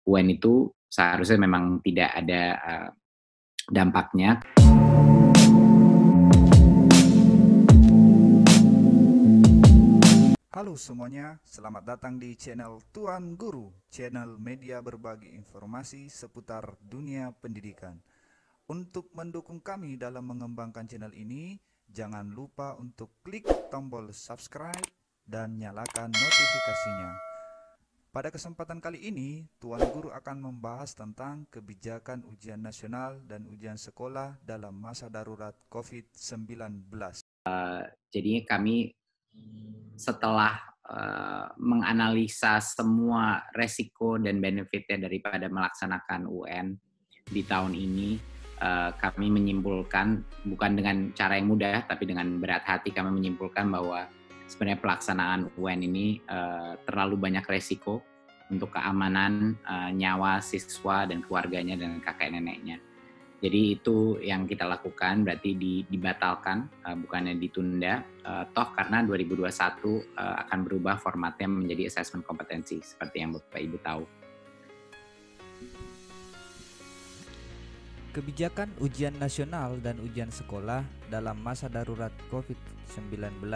UN itu seharusnya memang tidak ada dampaknya. Halo semuanya, selamat datang di channel Tuan Guru, channel media berbagi informasi seputar dunia pendidikan. Untuk mendukung kami dalam mengembangkan channel ini, jangan lupa untuk klik tombol subscribe dan nyalakan notifikasinya. Pada kesempatan kali ini, Tuan Guru akan membahas tentang kebijakan ujian nasional dan ujian sekolah dalam masa darurat COVID-19. Jadi kami setelah menganalisa semua resiko dan benefitnya daripada melaksanakan UN di tahun ini, kami menyimpulkan, bukan dengan cara yang mudah, tapi dengan berat hati kami menyimpulkan bahwa sebenarnya pelaksanaan UN ini terlalu banyak resiko untuk keamanan nyawa siswa dan keluarganya dan kakek neneknya. Jadi itu yang kita lakukan, berarti dibatalkan, bukannya ditunda. Toh karena 2021 akan berubah formatnya menjadi assessment kompetensi, seperti yang Bapak Ibu tahu. Kebijakan ujian nasional dan ujian sekolah dalam masa darurat COVID-19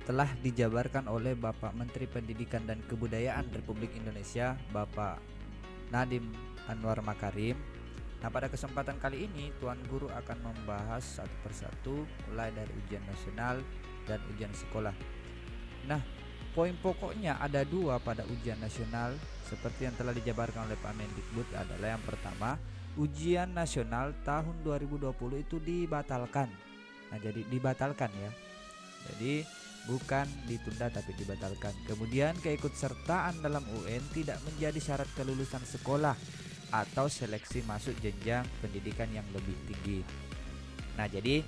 telah dijabarkan oleh Bapak Menteri Pendidikan dan Kebudayaan Republik Indonesia, Bapak Nadiem Anwar Makarim. Nah, pada kesempatan kali ini Tuan Guru akan membahas satu persatu mulai dari ujian nasional dan ujian sekolah. Nah, poin pokoknya ada dua pada ujian nasional seperti yang telah dijabarkan oleh Pak Mendikbud adalah yang pertama, ujian nasional tahun 2020 itu dibatalkan. Nah, jadi dibatalkan ya. Jadi bukan ditunda tapi dibatalkan. Kemudian keikutsertaan dalam UN tidak menjadi syarat kelulusan sekolah atau seleksi masuk jenjang pendidikan yang lebih tinggi. Nah, jadi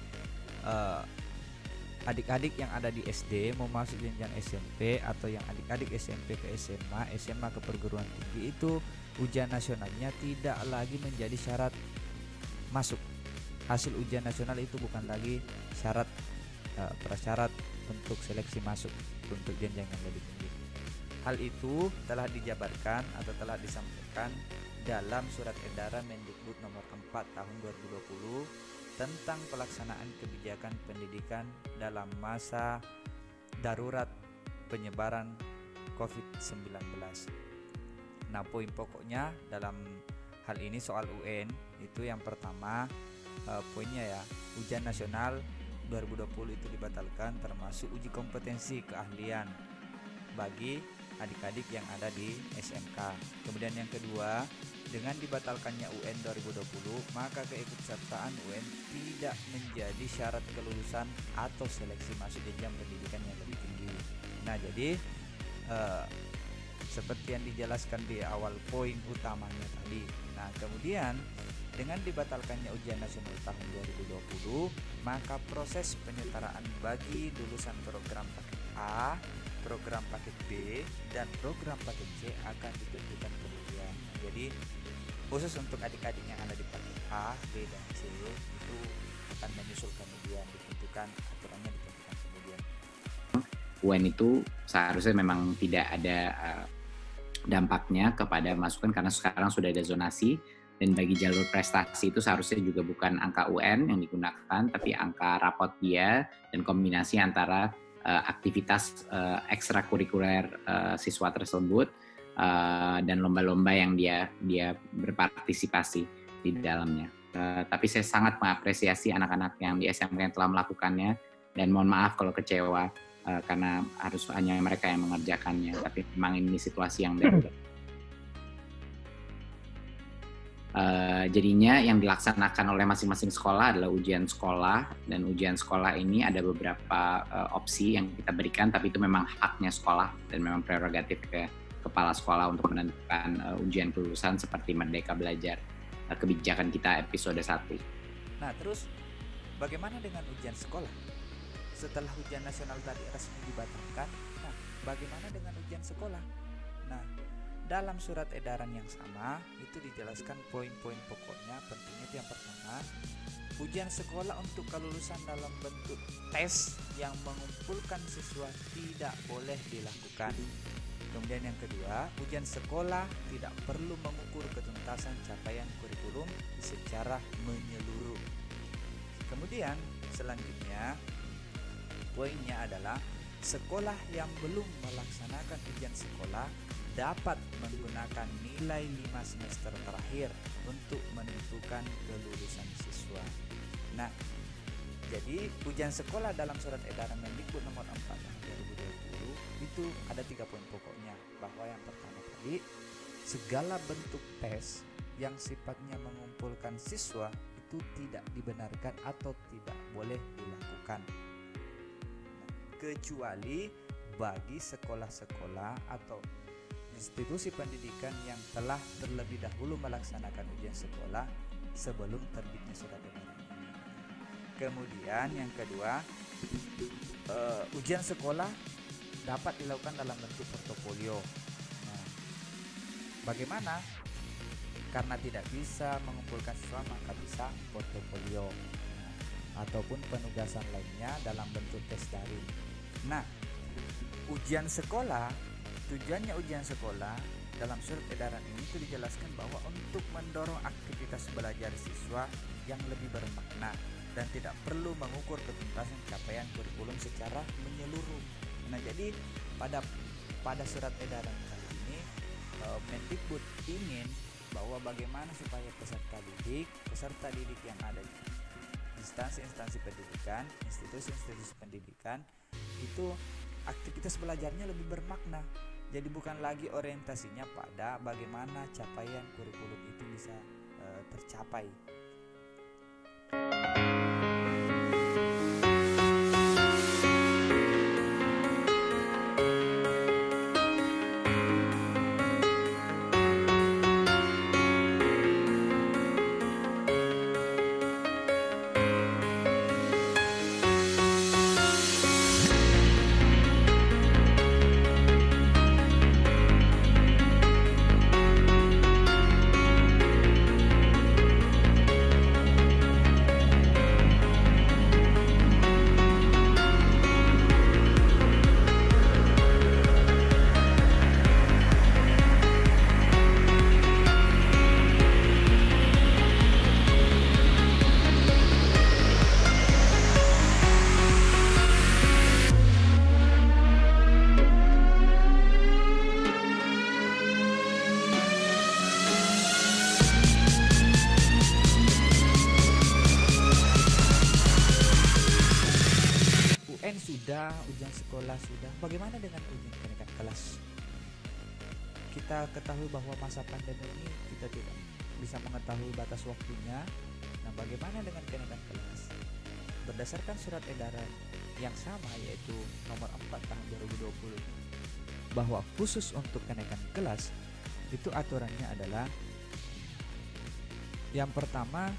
adik-adik yang ada di SD mau masuk jenjang SMP atau yang adik-adik SMP ke SMA, SMA ke perguruan tinggi itu ujian nasionalnya tidak lagi menjadi syarat masuk. Hasil ujian nasional itu bukan lagi syarat prasyarat untuk seleksi masuk untuk jenjang yang lebih tinggi. Hal itu telah dijabarkan atau telah disampaikan dalam surat edaran Mendikbud nomor 4 tahun 2020 tentang pelaksanaan kebijakan pendidikan dalam masa darurat penyebaran COVID-19. Nah, poin pokoknya dalam hal ini soal UN itu yang pertama, poinnya ya, ujian nasional 2020 itu dibatalkan termasuk uji kompetensi keahlian bagi adik-adik yang ada di SMK. Kemudian yang kedua, dengan dibatalkannya UN 2020, maka keikutsertaan UN tidak menjadi syarat kelulusan atau seleksi masuk jenjang pendidikan yang lebih tinggi. Nah, jadi seperti yang dijelaskan di awal poin utamanya tadi. Nah, kemudian dengan dibatalkannya ujian nasional tahun 2020, maka proses penyetaraan bagi lulusan program paket A, program paket B, dan program paket C akan ditentukan kemudian. Jadi khusus untuk adik-adik yang ada di paket A, B, dan C itu akan menyusul kemudian ditentukan, aturannya ditentukan kemudian. UN itu seharusnya memang tidak ada dampaknya kepada masukan karena sekarang sudah ada zonasi, dan bagi jalur prestasi itu seharusnya juga bukan angka UN yang digunakan, tapi angka rapot dia dan kombinasi antara aktivitas ekstrakurikuler siswa tersebut dan lomba-lomba yang dia berpartisipasi di dalamnya. Tapi saya sangat mengapresiasi anak-anak yang di SMK yang telah melakukannya, dan mohon maaf kalau kecewa karena harus hanya mereka yang mengerjakannya, tapi memang ini situasi yang darurat. Jadinya yang dilaksanakan oleh masing-masing sekolah adalah ujian sekolah, dan ujian sekolah ini ada beberapa opsi yang kita berikan, tapi itu memang haknya sekolah dan memang prerogatif ke kepala sekolah untuk menentukan ujian kelulusan seperti Merdeka Belajar, kebijakan kita episode 1. Nah, terus bagaimana dengan ujian sekolah? Setelah ujian nasional tadi resmi dibatalkan, nah bagaimana dengan ujian sekolah? Nah, dalam surat edaran yang sama itu dijelaskan poin-poin pokoknya. Pentingnya itu yang pertama, ujian sekolah untuk kelulusan dalam bentuk tes yang mengumpulkan siswa tidak boleh dilakukan. Kemudian yang kedua, ujian sekolah tidak perlu mengukur ketuntasan capaian kurikulum secara menyeluruh. Kemudian selanjutnya poinnya adalah sekolah yang belum melaksanakan ujian sekolah dapat menggunakan nilai 5 semester terakhir untuk menentukan kelulusan siswa. Nah, jadi ujian sekolah dalam surat edaran Mendikbud nomor 4 tahun 2020 itu ada 3 poin pokoknya, bahwa yang pertama tadi, segala bentuk tes yang sifatnya mengumpulkan siswa itu tidak dibenarkan atau tidak boleh dilakukan. Kecuali bagi sekolah-sekolah atau institusi pendidikan yang telah terlebih dahulu melaksanakan ujian sekolah sebelum terbitnya surat edaran. Kemudian yang kedua, ujian sekolah dapat dilakukan dalam bentuk portofolio. Nah, bagaimana? Karena tidak bisa mengumpulkan siswa, maka bisa portofolio ataupun penugasan lainnya dalam bentuk tes daring. Nah, ujian sekolah, tujuannya ujian sekolah dalam surat edaran ini itu dijelaskan bahwa untuk mendorong aktivitas belajar siswa yang lebih bermakna dan tidak perlu mengukur ketuntasan capaian kurikulum secara menyeluruh. Nah, jadi pada surat edaran kali ini Mendikbud ingin bahwa bagaimana supaya peserta didik yang ada di instansi-instansi pendidikan, institusi-institusi pendidikan itu aktivitas belajarnya lebih bermakna. Jadi bukan lagi orientasinya pada bagaimana capaian kurikulum itu bisa tercapai. Sudah, ujian sekolah sudah. Bagaimana dengan ujian kenaikan kelas? Kita ketahui bahwa masa pandemi ini kita tidak bisa mengetahui batas waktunya. Nah, bagaimana dengan kenaikan kelas? Berdasarkan surat edaran yang sama, yaitu nomor 4 tahun 2020, bahwa khusus untuk kenaikan kelas itu aturannya adalah yang pertama,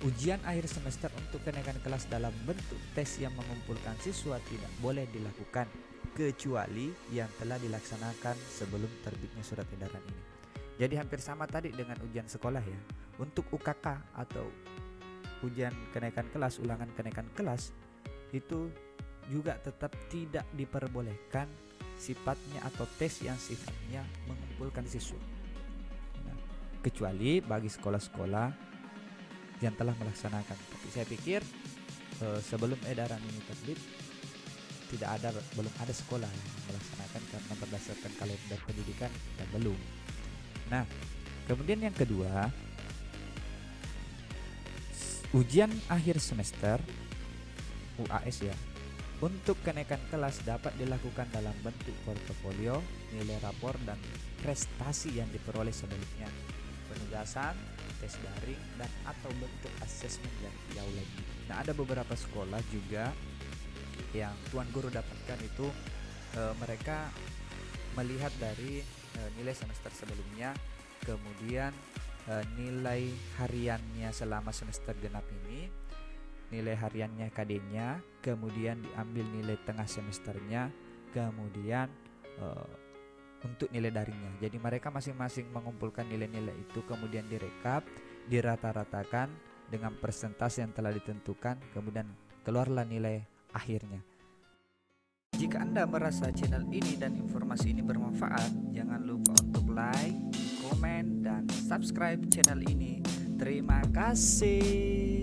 ujian akhir semester untuk kenaikan kelas dalam bentuk tes yang mengumpulkan siswa tidak boleh dilakukan kecuali yang telah dilaksanakan sebelum terbitnya surat edaran ini. Jadi hampir sama tadi dengan ujian sekolah ya. Untuk UKK atau ujian kenaikan kelas, ulangan kenaikan kelas, itu juga tetap tidak diperbolehkan sifatnya atau tes yang sifatnya mengumpulkan siswa. Nah, kecuali bagi sekolah-sekolah yang telah melaksanakan. Tapi saya pikir sebelum edaran ini terbit belum ada sekolah yang melaksanakan karena berdasarkan kalender pendidikan dan belum. Nah, kemudian yang kedua, ujian akhir semester UAS ya, untuk kenaikan kelas dapat dilakukan dalam bentuk portofolio, nilai rapor dan prestasi yang diperoleh sebelumnya, penugasan, tes daring, dan atau bentuk asesmen yang jauh lagi. Nah, ada beberapa sekolah juga yang tuan guru dapatkan itu mereka melihat dari nilai semester sebelumnya, kemudian nilai hariannya selama semester genap ini, nilai hariannya KD-nya, kemudian diambil nilai tengah semesternya, kemudian untuk nilai daringnya. Jadi mereka masing-masing mengumpulkan nilai-nilai itu, kemudian direkap, dirata-ratakan dengan persentase yang telah ditentukan, kemudian keluarlah nilai akhirnya. Jika Anda merasa channel ini dan informasi ini bermanfaat, jangan lupa untuk like, komen, dan subscribe channel ini. Terima kasih.